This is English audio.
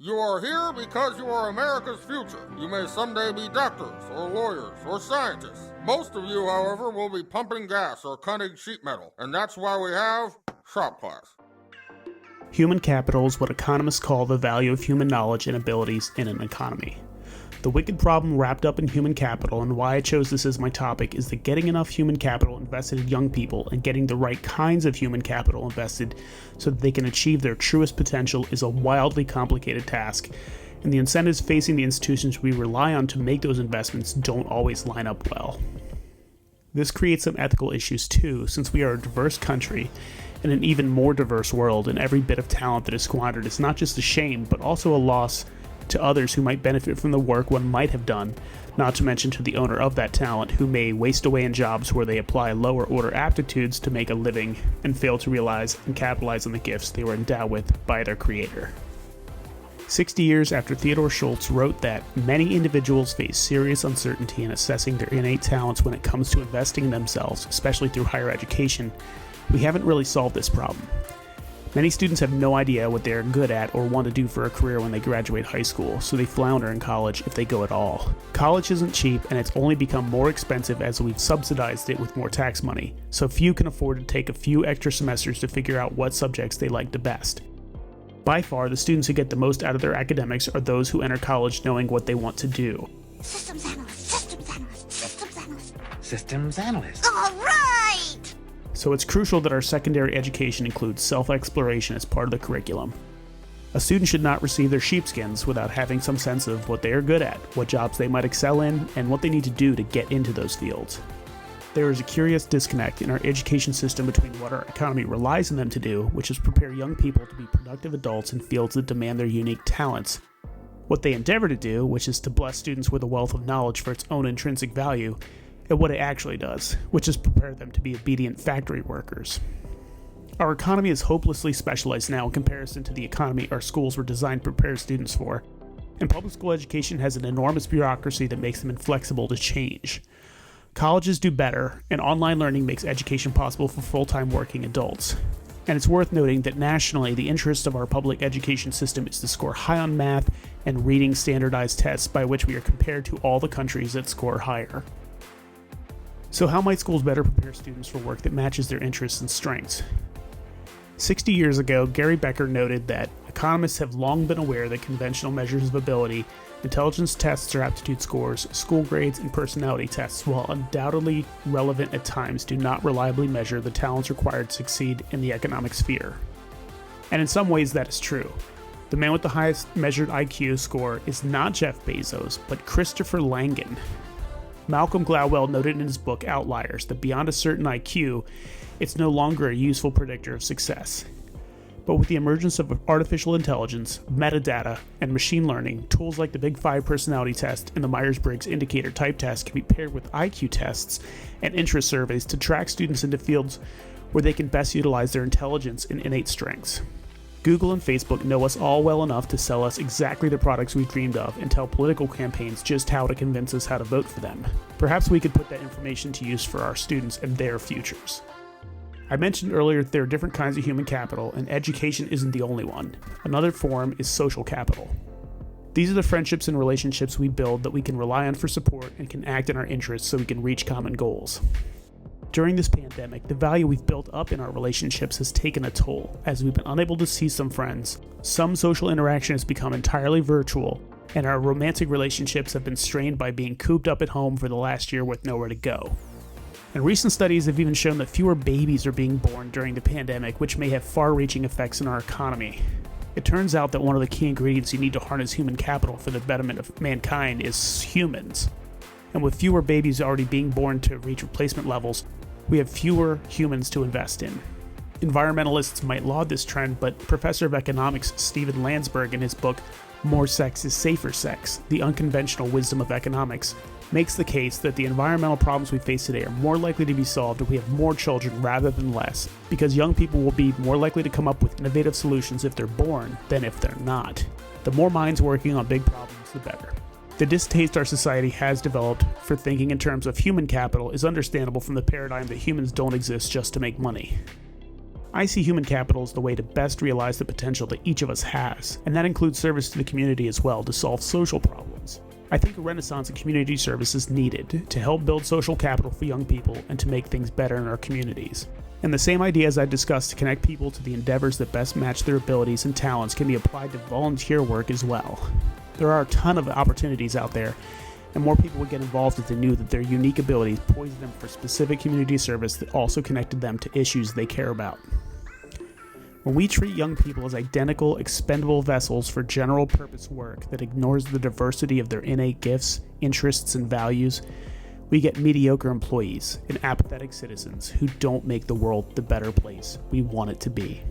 You are here because you are America's future. You may someday be doctors, or lawyers, or scientists. Most of you, however, will be pumping gas or cutting sheet metal, and that's why we have shop class. Human capital is what economists call the value of human knowledge and abilities in an economy. The wicked problem wrapped up in human capital, and why I chose this as my topic, is that getting enough human capital invested in young people and getting the right kinds of human capital invested so that they can achieve their truest potential is a wildly complicated task, and the incentives facing the institutions we rely on to make those investments don't always line up well. This creates some ethical issues too, since we are a diverse country in an even more diverse world, and every bit of talent that is squandered is not just a shame, but also a loss to others who might benefit from the work one might have done, not to mention to the owner of that talent, who may waste away in jobs where they apply lower order aptitudes to make a living and fail to realize and capitalize on the gifts they were endowed with by their creator. 60 years after Theodore Schultz wrote that many individuals face serious uncertainty in assessing their innate talents when it comes to investing in themselves, especially through higher education, we haven't really solved this problem. Many students have no idea what they are good at or want to do for a career when they graduate high school, so they flounder in college if they go at all. College isn't cheap, and it's only become more expensive as we've subsidized it with more tax money, so few can afford to take a few extra semesters to figure out what subjects they like the best. By far, the students who get the most out of their academics are those who enter college knowing what they want to do. Systems analyst, systems analyst, systems analyst. Systems analyst. All right! So it's crucial that our secondary education includes self-exploration as part of the curriculum. A student should not receive their sheepskins without having some sense of what they are good at, what jobs they might excel in, and what they need to do to get into those fields. There is a curious disconnect in our education system between what our economy relies on them to do, which is prepare young people to be productive adults in fields that demand their unique talents, what they endeavor to do, which is to bless students with a wealth of knowledge for its own intrinsic value, and what it actually does, which is prepare them to be obedient factory workers. Our economy is hopelessly specialized now in comparison to the economy our schools were designed to prepare students for, and public school education has an enormous bureaucracy that makes them inflexible to change. Colleges do better, and online learning makes education possible for full-time working adults. And it's worth noting that nationally, the interest of our public education system is to score high on math and reading standardized tests by which we are compared to all the countries that score higher. So how might schools better prepare students for work that matches their interests and strengths? 60 years ago, Gary Becker noted that economists have long been aware that conventional measures of ability, intelligence tests or aptitude scores, school grades, and personality tests, while undoubtedly relevant at times, do not reliably measure the talents required to succeed in the economic sphere. And in some ways that is true. The man with the highest measured IQ score is not Jeff Bezos, but Christopher Langan. Malcolm Gladwell noted in his book Outliers that beyond a certain IQ, it's no longer a useful predictor of success. But with the emergence of artificial intelligence, metadata, and machine learning, tools like the Big Five personality test and the Myers-Briggs indicator type test can be paired with IQ tests and interest surveys to track students into fields where they can best utilize their intelligence and innate strengths. Google and Facebook know us all well enough to sell us exactly the products we've dreamed of and tell political campaigns just how to convince us how to vote for them. Perhaps we could put that information to use for our students and their futures. I mentioned earlier that there are different kinds of human capital, and education isn't the only one. Another form is social capital. These are the friendships and relationships we build that we can rely on for support and can act in our interests so we can reach common goals. During this pandemic, the value we've built up in our relationships has taken a toll, as we've been unable to see some friends. Some social interaction has become entirely virtual, and our romantic relationships have been strained by being cooped up at home for the last year with nowhere to go. And recent studies have even shown that fewer babies are being born during the pandemic, which may have far-reaching effects on our economy. It turns out that one of the key ingredients you need to harness human capital for the betterment of mankind is humans. And with fewer babies already being born to reach replacement levels, we have fewer humans to invest in. Environmentalists might laud this trend, but Professor of Economics Stephen Landsberg, in his book More Sex is Safer Sex, The Unconventional Wisdom of Economics, makes the case that the environmental problems we face today are more likely to be solved if we have more children rather than less, because young people will be more likely to come up with innovative solutions if they're born than if they're not. The more minds working on big problems, the better. The distaste our society has developed for thinking in terms of human capital is understandable from the paradigm that humans don't exist just to make money. I see human capital as the way to best realize the potential that each of us has, and that includes service to the community as well to solve social problems. I think a renaissance in community service is needed to help build social capital for young people and to make things better in our communities. And the same ideas I discussed to connect people to the endeavors that best match their abilities and talents can be applied to volunteer work as well. There are a ton of opportunities out there, and more people would get involved if they knew that their unique abilities poised them for specific community service that also connected them to issues they care about. When we treat young people as identical, expendable vessels for general purpose work that ignores the diversity of their innate gifts, interests, and values, we get mediocre employees and apathetic citizens who don't make the world the better place we want it to be.